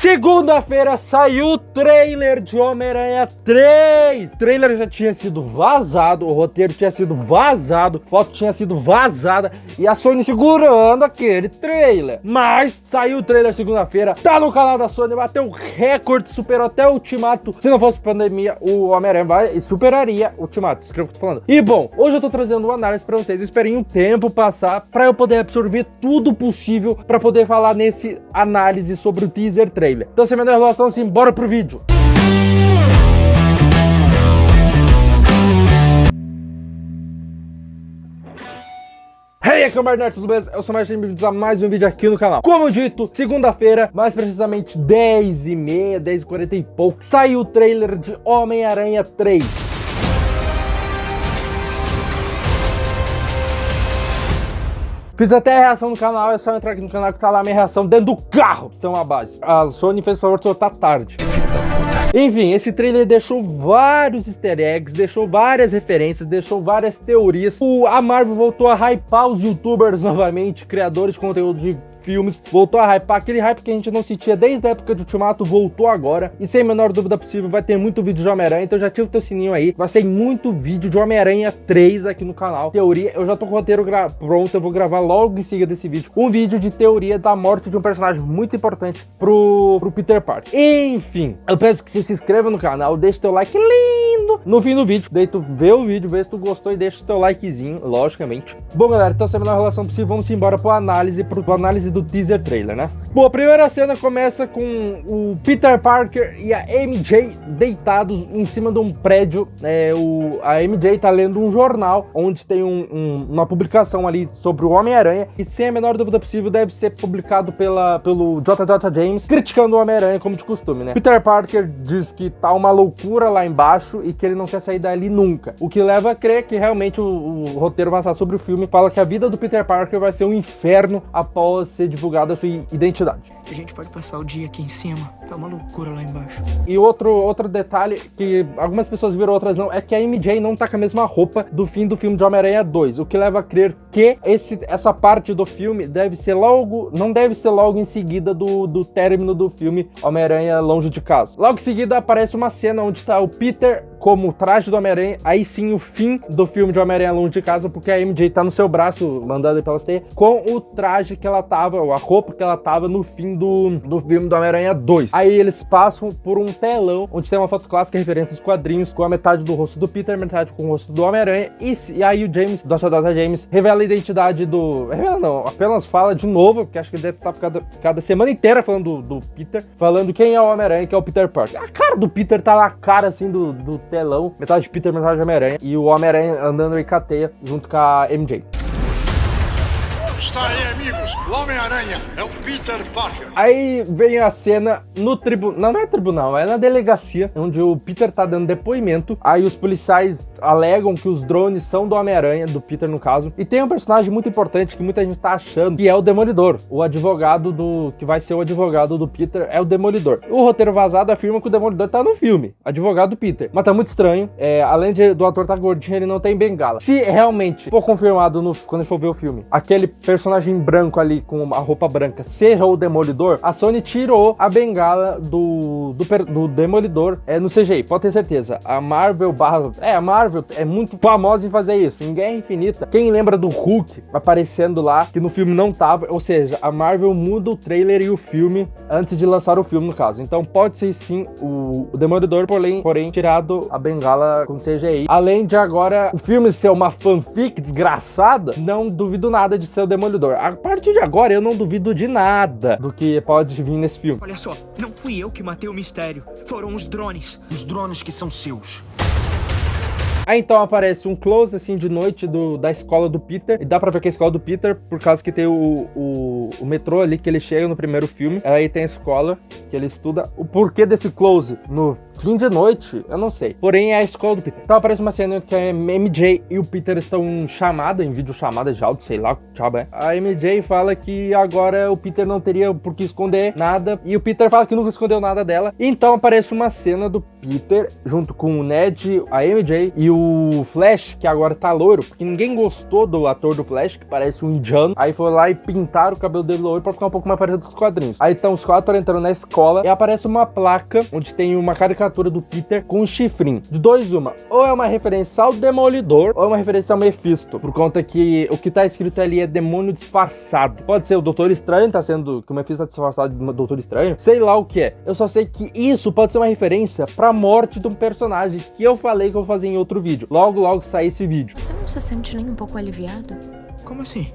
Segunda-feira saiu o trailer de Homem-Aranha 3. O trailer já tinha sido vazado, o roteiro tinha sido vazado, a foto tinha sido vazada e a Sony segurando aquele trailer. Mas saiu o trailer segunda-feira, tá no canal da Sony, bateu recorde, superou até o Ultimato. Se não fosse pandemia, o Homem-Aranha vai e superaria o Ultimato. Escreva o que eu tô falando. E bom, hoje eu tô trazendo uma análise pra vocês. Esperem um tempo passar pra eu poder absorver tudo possível pra poder falar nesse análise sobre o teaser trailer. Então, sem menor enrolação, assim, bora pro vídeo. Hey, aqui é o Marnerd, tudo beleza? Eu sou o Marnerd, bem-vindos a mais um vídeo aqui no canal. Como dito, segunda-feira, mais precisamente 10h30, 10h40 e pouco, saiu o trailer de Homem-Aranha 3. Fiz até a reação no canal, é só entrar aqui no canal que tá lá a minha reação dentro do carro, pra ter uma base. A Sony fez o favor de soltar tarde. Enfim, esse trailer deixou vários easter eggs, deixou várias referências, deixou várias teorias. A Marvel voltou a hypar os youtubers novamente, criadores de conteúdo de filmes, voltou a hypar, aquele hype que a gente não sentia desde a época de Ultimato, voltou agora, e sem a menor dúvida possível vai ter muito vídeo de Homem-Aranha, então já ativa o teu sininho aí, vai ser muito vídeo de Homem-Aranha 3 aqui no canal. Teoria, eu já tô com o roteiro pronto, eu vou gravar logo em seguida desse vídeo, um vídeo de teoria da morte de um personagem muito importante pro Peter Parker. Enfim, eu peço que você se inscreva no canal, deixe teu like lindo no fim do vídeo, daí tu vê o vídeo, vê se tu gostou e deixa o teu likezinho, logicamente. Bom, galera, então sem a menor relação possível, vamos embora pro análise do teaser trailer, né? Bom, a primeira cena começa com o Peter Parker e a MJ deitados em cima de um prédio. A MJ tá lendo um jornal onde tem uma publicação ali sobre o Homem-Aranha e sem a menor dúvida possível deve ser publicado pelo JJ James, criticando o Homem-Aranha como de costume, né? Peter Parker diz que tá uma loucura lá embaixo e que ele não quer sair dali nunca, o que leva a crer que realmente o roteiro vazado sobre o filme fala que a vida do Peter Parker vai ser um inferno após ser divulgada a sua identidade. A gente pode passar o dia aqui em cima, tá uma loucura lá embaixo. E outro detalhe que algumas pessoas viram, outras não, é que a MJ não tá com a mesma roupa do fim do filme de Homem-Aranha 2, o que leva a crer que essa parte do filme não deve ser logo em seguida do término do filme Homem-Aranha Longe de Casa. Logo em seguida aparece uma cena onde tá o Peter como traje do Homem-Aranha, aí sim o fim do filme de Homem-Aranha Longe de Casa, porque a MJ tá no seu braço, mandando pelas teias, com o traje que ela tava, ou a roupa que ela tava no fim do filme do Homem-Aranha 2. Aí eles passam por um telão, onde tem uma foto clássica, referência aos quadrinhos, com a metade do rosto do Peter, metade com o rosto do Homem-Aranha, e aí o James, JJ James, revela a identidade apenas fala de novo, porque acho que ele deve estar cada semana inteira falando do Peter, falando quem é o Homem-Aranha, que é o Peter Parker. A cara do Peter tá na cara, assim, do telão, metade Peter, metade Homem-Aranha, e o Homem-Aranha andando em cadeia junto com a MJ. Está aí, amigos, o Homem-Aranha é o Peter Parker. Aí vem a cena no tribunal, não é tribunal, é na delegacia, onde o Peter tá dando depoimento. Aí os policiais alegam que os drones são do Homem-Aranha, do Peter no caso. E tem um personagem muito importante que muita gente tá achando, que é o Demolidor. O advogado que vai ser o advogado do Peter é o Demolidor. O roteiro vazado afirma que o Demolidor tá no filme, advogado do Peter. Mas tá muito estranho, além do ator tá gordinho, ele não tem bengala. Se realmente for confirmado quando a gente for ver o filme, aquele personagem branco ali com a roupa branca seja o Demolidor, a Sony tirou a bengala do Demolidor no CGI, pode ter certeza. A Marvel é muito famosa em fazer isso. Em Guerra Infinita, quem lembra do Hulk aparecendo lá, que no filme não tava, ou seja, a Marvel muda o trailer e o filme antes de lançar o filme, no caso. Então pode ser sim o Demolidor, porém tirado a bengala com CGI. Além de agora o filme ser uma fanfic desgraçada, não duvido nada de ser o Demolidor. A partir de agora eu não duvido de nada do que pode vir nesse filme. Olha só, não fui eu que matei o mistério, foram os drones. Os drones que são seus. Aí então aparece um close assim de noite da escola do Peter, e dá pra ver que é a escola do Peter, por causa que tem o metrô ali que ele chega no primeiro filme. Aí tem a escola que ele estuda. O porquê desse close no fim de noite, eu não sei. Porém, é a escola do Peter. Então aparece uma cena que a MJ e o Peter estão em chamada, em videochamada de áudio, sei lá o que diabo é. A MJ fala que agora o Peter não teria por que esconder nada, e o Peter fala que nunca escondeu nada dela. Então aparece uma cena do Peter, junto com o Ned, a MJ e o Flash, que agora tá loiro, porque ninguém gostou do ator do Flash, que parece um indiano. Aí foi lá e pintaram o cabelo dele loiro pra ficar um pouco mais parecido com os quadrinhos. Aí estão os quatro entrando na escola e aparece uma placa onde tem uma caricatura do Peter com um chifrinho. De dois, uma. Ou é uma referência ao Demolidor, ou é uma referência ao Mephisto, por conta que o que tá escrito ali é demônio disfarçado. Pode ser o Doutor Estranho, tá sendo que o Mephisto tá disfarçado de Doutor Estranho, sei lá o que é. Eu só sei que isso pode ser uma referência pra morte de um personagem que eu falei que eu vou fazer em outro vídeo. Logo sai esse vídeo. Você não se sente nem um pouco aliviado? Como assim?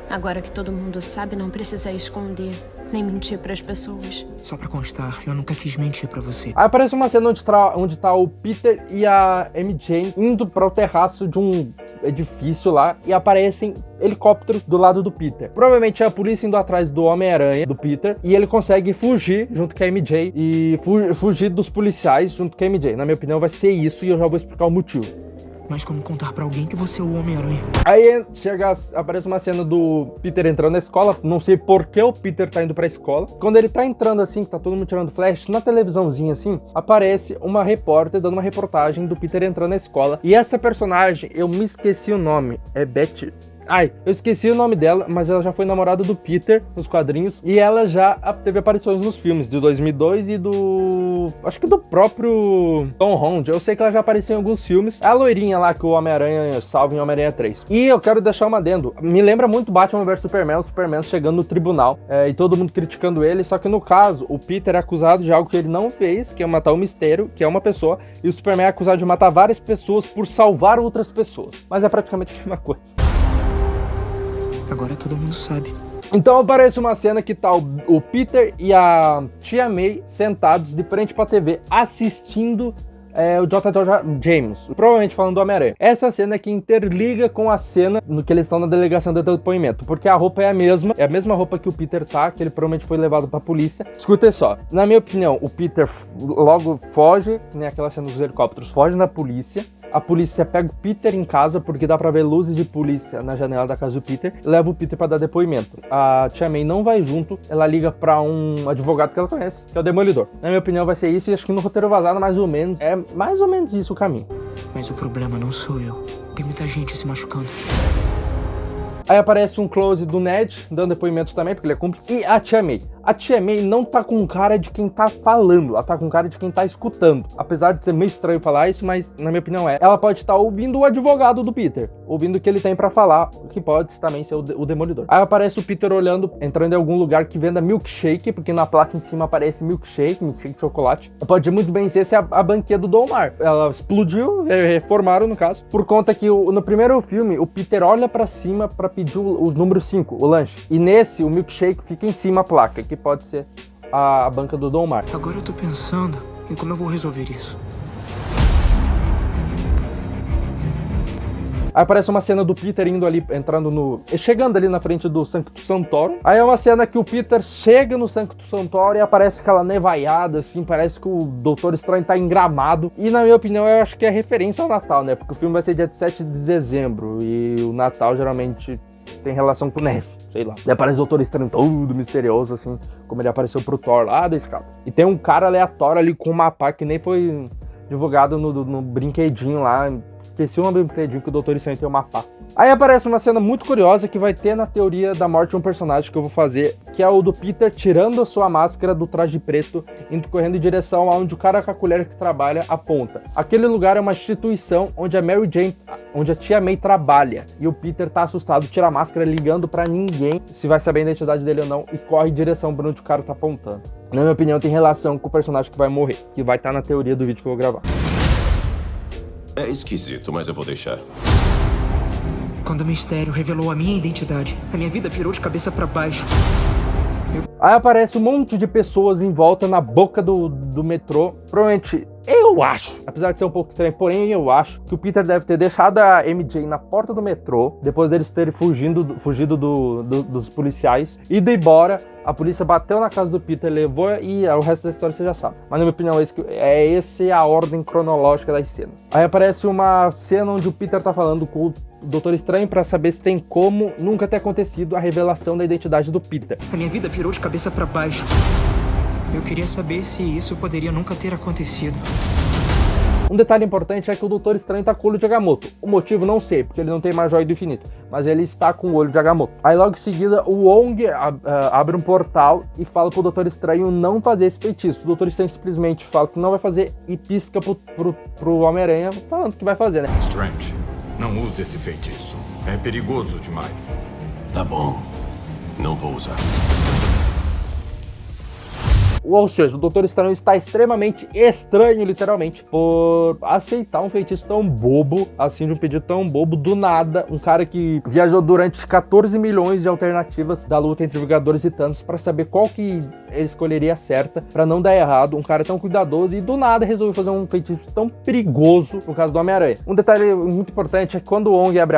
Agora que todo mundo sabe, não precisa esconder, nem mentir pras pessoas. Só pra constar, eu nunca quis mentir pra você. Aí aparece uma cena onde tá o Peter e a MJ indo para o terraço de um edifício lá e aparecem helicópteros do lado do Peter. Provavelmente é a polícia indo atrás do Homem-Aranha, do Peter, e ele consegue fugir junto com a MJ e fugir dos policiais junto com a MJ. Na minha opinião vai ser isso e eu já vou explicar o motivo. Mas como contar pra alguém que você é o Homem-Aranha? Aí aparece uma cena do Peter entrando na escola, não sei por que o Peter tá indo pra escola. Quando ele tá entrando assim, que tá todo mundo tirando flash, na televisãozinha assim, aparece uma repórter dando uma reportagem do Peter entrando na escola. E essa personagem, eu me esqueci o nome, é Betty... Ai, eu esqueci o nome dela, mas ela já foi namorada do Peter nos quadrinhos e ela já teve aparições nos filmes de 2002 e acho que do próprio Tom Holland. Eu sei que ela já apareceu em alguns filmes. A loirinha lá que o Homem-Aranha salva em Homem-Aranha 3. E eu quero deixar um adendo. Me lembra muito Batman vs Superman, o Superman chegando no tribunal e todo mundo criticando ele, só que no caso, o Peter é acusado de algo que ele não fez, que é matar o Mistério, que é uma pessoa, e o Superman é acusado de matar várias pessoas por salvar outras pessoas. Mas é praticamente a mesma coisa. Agora todo mundo sabe. Então aparece uma cena que tá o Peter e a Tia May sentados de frente pra TV assistindo o J.J. James, provavelmente falando do Homem-Aranha. Essa cena é que interliga com a cena no que eles estão na delegação de depoimento, porque a roupa é a mesma roupa que o Peter tá, que ele provavelmente foi levado pra polícia. Escuta só, na minha opinião, o Peter logo foge, que nem aquela cena dos helicópteros, foge da polícia. A polícia pega o Peter em casa, porque dá pra ver luzes de polícia na janela da casa do Peter, leva o Peter pra dar depoimento. A Tia May não vai junto, ela liga pra um advogado que ela conhece, que é o Demolidor. Na minha opinião vai ser isso, e acho que no roteiro vazado mais ou menos, é mais ou menos isso o caminho. Mas o problema não sou eu. Tem muita gente se machucando. Aí aparece um close do Ned, dando depoimento também, porque ele é cúmplice, e a Tia May. A Tia May não tá com cara de quem tá falando, ela tá com cara de quem tá escutando. Apesar de ser meio estranho falar isso, mas na minha opinião ela pode estar ouvindo o advogado do Peter, ouvindo o que ele tem pra falar, que pode também ser o Demolidor. Aí aparece o Peter olhando, entrando em algum lugar que venda milkshake, porque na placa em cima aparece milkshake de chocolate. Pode muito bem ser a banquinha do Dolmar. Ela explodiu, reformaram no caso, por conta que no primeiro filme o Peter olha pra cima pra pedir o número 5, o lanche. E nesse, o milkshake fica em cima a placa, que pode ser a banca do Dolmar. Agora eu tô pensando em como eu vou resolver isso. Aí aparece uma cena do Peter indo ali, chegando ali na frente do Sanctus Sanctorum. Aí é uma cena que o Peter chega no Sanctus Sanctorum e aparece aquela nevaiada, assim, parece que o Doutor Estranho tá engramado. E na minha opinião, eu acho que é referência ao Natal, né? Porque o filme vai ser dia 7 de dezembro e o Natal geralmente tem relação com neve, sei lá. E aparece o Doutor Estranho todo misterioso, assim, como ele apareceu pro Thor lá da escada. E tem um cara aleatório ali com um mapa que nem foi divulgado no brinquedinho lá. Esqueci o nome do brinquedinho que o Doutor Estranho tem um mapa. Aí aparece uma cena muito curiosa que vai ter na teoria da morte de um personagem que eu vou fazer, que é o do Peter tirando a sua máscara do traje preto, indo correndo em direção aonde o cara com a colher que trabalha aponta. Aquele lugar é uma instituição onde a Tia May trabalha. E o Peter tá assustado, tira a máscara, ligando pra ninguém se vai saber a identidade dele ou não, e corre em direção pra onde o cara tá apontando. Na minha opinião, tem relação com o personagem que vai morrer, que vai estar na teoria do vídeo que eu vou gravar. É esquisito, mas eu vou deixar. Quando o Mistério revelou a minha identidade, a minha vida virou de cabeça pra baixo. Aí aparece um monte de pessoas em volta na boca do metrô. Provavelmente Eu acho, apesar de ser um pouco estranho, porém eu acho que o Peter deve ter deixado a MJ na porta do metrô, depois deles terem fugido dos policiais, ido embora, a polícia bateu na casa do Peter, levou e o resto da história você já sabe. Mas na minha opinião essa é a ordem cronológica das cenas. Aí aparece uma cena onde o Peter tá falando com o Doutor Estranho pra saber se tem como nunca ter acontecido a revelação da identidade do Peter. A minha vida virou de cabeça pra baixo. Eu queria saber se isso poderia nunca ter acontecido. Um detalhe importante é que o Doutor Estranho tá com o olho de Agamotto. O motivo não sei, porque ele não tem mais Joia do Infinito, mas ele está com o olho de Agamotto. Aí logo em seguida o Wong abre um portal e fala pro Doutor Estranho não fazer esse feitiço. O Doutor Estranho simplesmente fala que não vai fazer e pisca pro Homem-Aranha falando que vai fazer, né? Strange, não use esse feitiço. É perigoso demais. Tá bom. Não vou usar. Ou seja, o Doutor Estranho está extremamente estranho, literalmente, por aceitar um feitiço tão bobo, assim, de um pedido tão bobo, do nada. Um cara que viajou durante 14 milhões de alternativas da luta entre Vingadores e Thanos pra saber qual que ele escolheria certa, pra não dar errado. Um cara tão cuidadoso e do nada resolveu fazer um feitiço tão perigoso no caso do Homem-Aranha. Um detalhe muito importante é que quando o Wong abre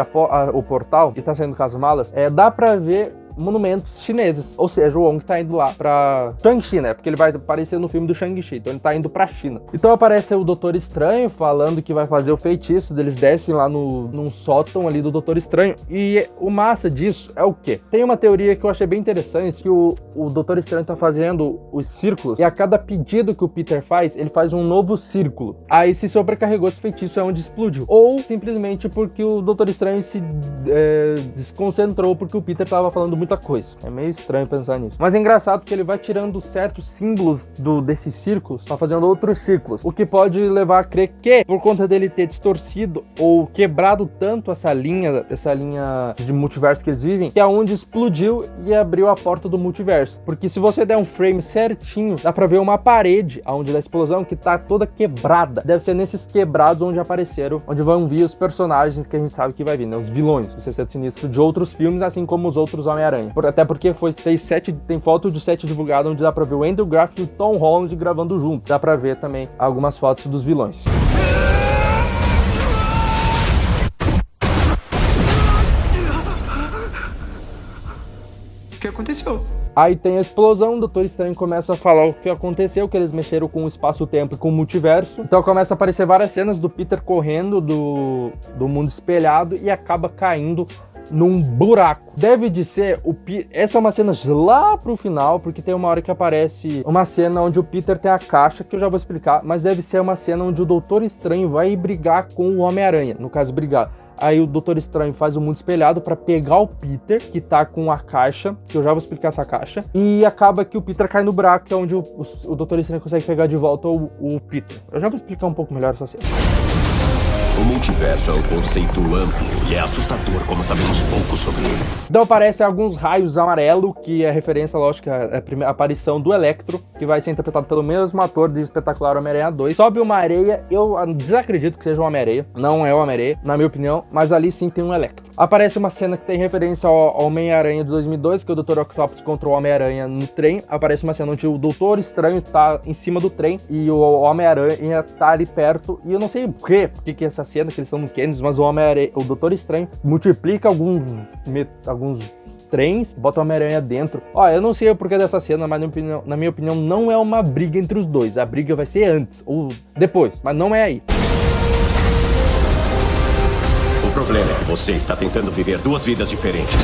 o portal e tá saindo com as malas, dá pra ver monumentos chineses, ou seja, o Wong tá indo lá pra Shang-Chi, né, porque ele vai aparecer no filme do Shang-Chi, então ele tá indo pra China. Então aparece o Doutor Estranho falando que vai fazer o feitiço, eles descem lá num sótão ali do Doutor Estranho, e o massa disso é o quê? Tem uma teoria que eu achei bem interessante, que o Doutor Estranho tá fazendo os círculos, e a cada pedido que o Peter faz, ele faz um novo círculo. Aí se sobrecarregou esse feitiço é onde explodiu. Ou simplesmente porque o Doutor Estranho se desconcentrou porque o Peter tava falando muita coisa. É meio estranho pensar nisso. Mas é engraçado que ele vai tirando certos símbolos desses círculos, tá fazendo outros círculos. O que pode levar a crer que, por conta dele ter distorcido ou quebrado tanto essa linha de multiverso que eles vivem, que é onde explodiu e abriu a porta do multiverso. Porque se você der um frame certinho, dá pra ver uma parede onde da explosão que tá toda quebrada. Deve ser nesses quebrados onde apareceram, onde vão vir os personagens que a gente sabe que vai vir, né? Os vilões, o Sexteto Sinistro de outros filmes, assim como os outros Homem-Aranha. Até porque tem foto de set divulgado onde dá pra ver o Andrew Garfield e o Tom Holland gravando junto. Dá pra ver também algumas fotos dos vilões. O que aconteceu? Aí tem a explosão, o Doutor Estranho começa a falar o que aconteceu, que eles mexeram com o espaço-tempo e com o multiverso. Então começa a aparecer várias cenas do Peter correndo do mundo espelhado e acaba caindo num buraco. Deve de ser essa é uma cena lá pro final, porque tem uma hora que aparece uma cena onde o Peter tem a caixa, que eu já vou explicar, mas deve ser uma cena onde o Doutor Estranho vai brigar com o Homem-Aranha, no caso brigar. Aí o Doutor Estranho faz o mundo espelhado pra pegar o Peter, que tá com a caixa, que eu já vou explicar essa caixa, e acaba que o Peter cai no buraco, que é onde o Doutor Estranho consegue pegar de volta o Peter. Eu já vou explicar um pouco melhor essa cena. O multiverso é um conceito amplo e é assustador como sabemos pouco sobre ele. Então aparecem alguns raios amarelo, que é referência, lógico, à primeira aparição do Electro, que vai ser interpretado pelo mesmo ator de Espetacular Homem-Aranha 2. Sobe uma areia, eu desacredito que seja uma Homem-Aranha, não é uma Homem-Aranha, na minha opinião, mas ali sim tem um Electro. Aparece uma cena que tem referência ao Homem-Aranha de 2002, que é o Dr. Octopus contra o Homem-Aranha no trem. Aparece uma cena onde o Doutor Estranho tá em cima do trem e o Homem-Aranha tá ali perto, e eu não sei por que essa cena, que eles estão no Kansas, mas o Doutor Estranho multiplica alguns trens, bota o Homem-Aranha dentro. Ó, eu não sei o porquê dessa cena, mas na minha opinião não é uma briga entre os dois. A briga vai ser antes ou depois, mas não é aí. O problema é que você está tentando viver duas vidas diferentes.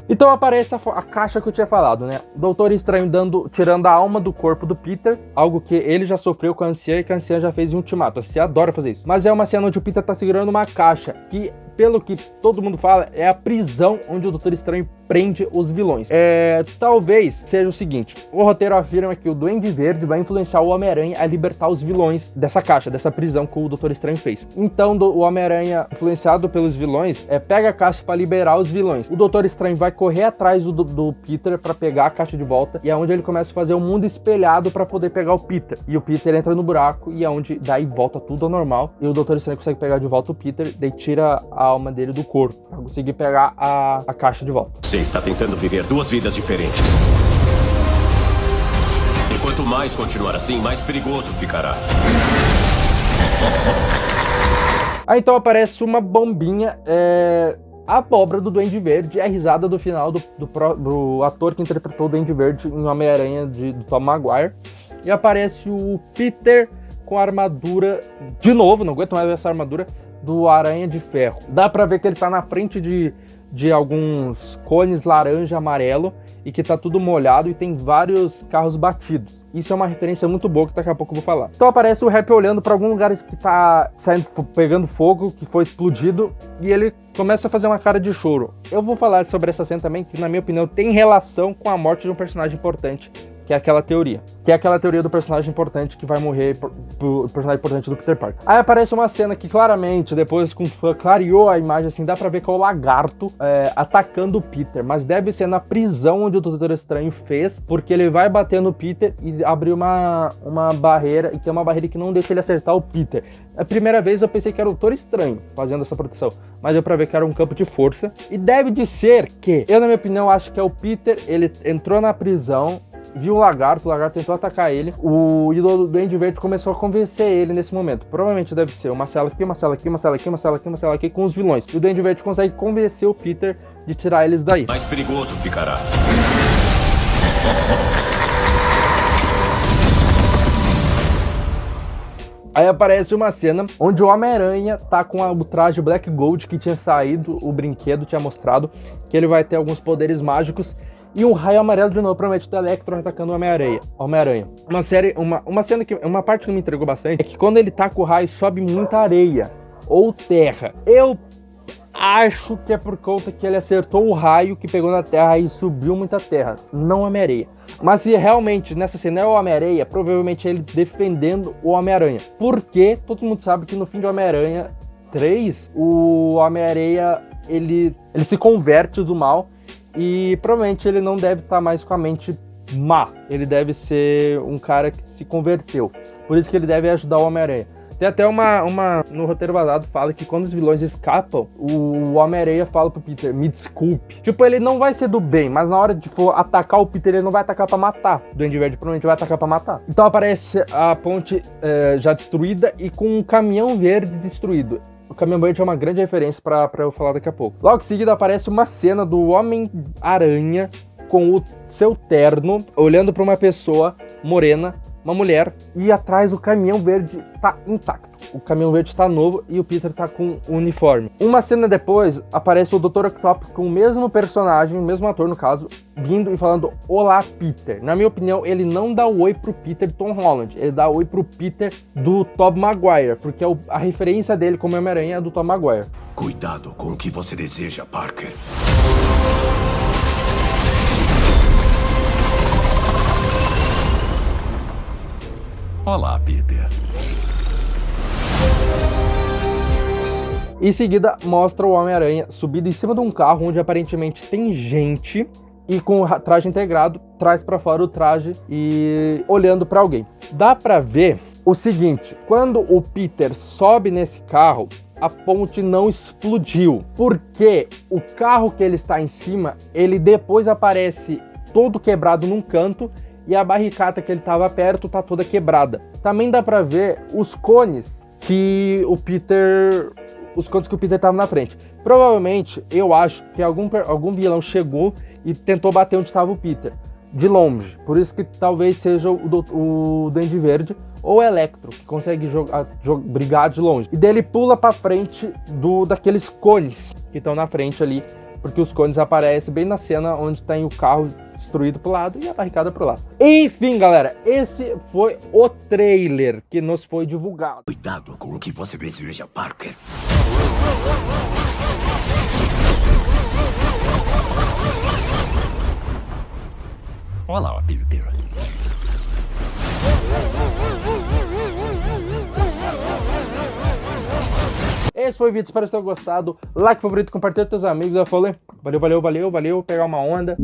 Então aparece a caixa que eu tinha falado, né? Doutor Estranho tirando a alma do corpo do Peter, algo que ele já sofreu com a Anciã e que a Anciã já fez em Ultimato. A Anciã adora fazer isso. Mas é uma cena onde o Peter tá segurando uma caixa que, pelo que todo mundo fala, é a prisão onde o Doutor Estranho prende os vilões. Talvez seja o seguinte: o roteiro afirma que o Duende Verde vai influenciar o Homem-Aranha a libertar os vilões dessa caixa, dessa prisão que o Doutor Estranho fez. Então o Homem-Aranha, influenciado pelos vilões, pega a caixa para liberar os vilões. O Doutor Estranho vai correr atrás do Peter para pegar a caixa de volta, e é onde ele começa a fazer um mundo espelhado para poder pegar o Peter. E o Peter entra no buraco, e é onde daí volta tudo ao normal, e o Doutor Estranho consegue pegar de volta o Peter, daí tira a alma dele do corpo para conseguir pegar a caixa de volta. Você está tentando viver duas vidas diferentes. Enquanto mais continuar assim, mais perigoso ficará. Aí então aparece uma bombinha, a abóbora do Duende Verde, a risada do final do ator que interpretou o Duende Verde em Homem-Aranha do Tom Maguire. E aparece o Peter com a armadura, de novo, não aguento mais ver essa armadura, do Aranha de Ferro. Dá pra ver que ele tá na frente de alguns cones laranja e amarelo e que tá tudo molhado e tem vários carros batidos. Isso é uma referência muito boa que daqui a pouco eu vou falar. Então aparece o Happy olhando pra algum lugar que tá pegando fogo, que foi explodido, e ele começa a fazer uma cara de choro. Eu vou falar sobre essa cena também, que na minha opinião tem relação com a morte de um personagem importante, que é aquela teoria. Que é aquela teoria do personagem importante que vai morrer, o personagem importante do Peter Parker. Aí aparece uma cena que claramente, depois com o fã clareou a imagem, assim, dá pra ver que é o Lagarto atacando o Peter. Mas deve ser na prisão onde o Doutor Estranho fez, porque ele vai bater no Peter e abrir uma barreira, e tem uma barreira que não deixa ele acertar o Peter. A primeira vez eu pensei que era o Doutor Estranho fazendo essa proteção, mas deu pra ver que era um campo de força. E deve de ser que, eu na minha opinião acho que é o Peter, ele entrou na prisão, viu o Lagarto tentou atacar ele, o Duende Verde começou a convencer ele nesse momento. Provavelmente deve ser uma cela aqui, uma cela aqui, uma cela aqui, uma cela aqui, uma cela aqui com os vilões. E o Duende Verde consegue convencer o Peter de tirar eles daí. Mais perigoso ficará. Aí aparece uma cena onde o Homem-Aranha tá com o traje Black Gold que tinha saído, o brinquedo tinha mostrado que ele vai ter alguns poderes mágicos. E um raio amarelo de novo, promete do Electro atacando o Homem-Aranha. Uma parte que me entregou bastante é que quando ele taca o raio, sobe muita areia ou terra. Eu acho que é por conta que ele acertou o raio que pegou na terra e subiu muita terra, não Homem-Aranha. Mas se realmente nessa cena é o Homem-Aranha, provavelmente é ele defendendo o Homem-Aranha. Porque todo mundo sabe que no fim de Homem-Aranha 3, o Homem-Aranha ele se converte do mal. E provavelmente ele não deve estar mais com a mente má. Ele deve ser um cara que se converteu. Por isso que ele deve ajudar o Homem-Aranha. Tem até no roteiro vazado fala que quando os vilões escapam, o Homem-Aranha fala pro Peter, me desculpe. Tipo, ele não vai ser do bem, mas na hora de for atacar o Peter, ele não vai atacar pra matar. O Duende Verde provavelmente vai atacar pra matar. Então aparece a ponte já destruída e com um caminhão verde destruído. O caminhão verde é uma grande referência pra eu falar daqui a pouco. Logo em seguida aparece uma cena do Homem-Aranha com o seu terno, olhando pra uma pessoa morena, uma mulher, e atrás o caminhão verde tá intacto. O caminhão verde tá novo e o Peter tá com o uniforme. Uma cena depois, aparece o Dr. Octopus com o mesmo personagem, o mesmo ator no caso, vindo e falando, olá Peter. Na minha opinião, ele não dá o oi pro Peter Tom Holland, ele dá oi pro Peter do Tobey Maguire, porque a referência dele como Homem-Aranha é do Tobey Maguire. Cuidado com o que você deseja, Parker. Olá, Peter. Em seguida, mostra o Homem-Aranha subido em cima de um carro onde aparentemente tem gente e com o traje integrado, traz pra fora o traje e olhando pra alguém. Dá pra ver o seguinte, quando o Peter sobe nesse carro, a ponte não explodiu, porque o carro que ele está em cima, ele depois aparece todo quebrado num canto e a barricada que ele estava perto tá toda quebrada. Também dá pra ver os cones que o Peter estava na frente. Provavelmente, eu acho que algum vilão chegou e tentou bater onde estava o Peter, de longe. Por isso que talvez seja o Duende Verde ou o Electro, que consegue brigar de longe. E daí ele pula pra frente daqueles cones que estão na frente ali, porque os cones aparecem bem na cena onde tem o carro destruído pro lado e a barricada pro lado. Enfim, galera, esse foi o trailer que nos foi divulgado. Cuidado com o que você deseja, Parker. Olá, Peter. Esse foi o vídeo, espero que vocês tenham gostado. Like, favorito, compartilha com seus amigos. Eu falei, valeu, pegar uma onda.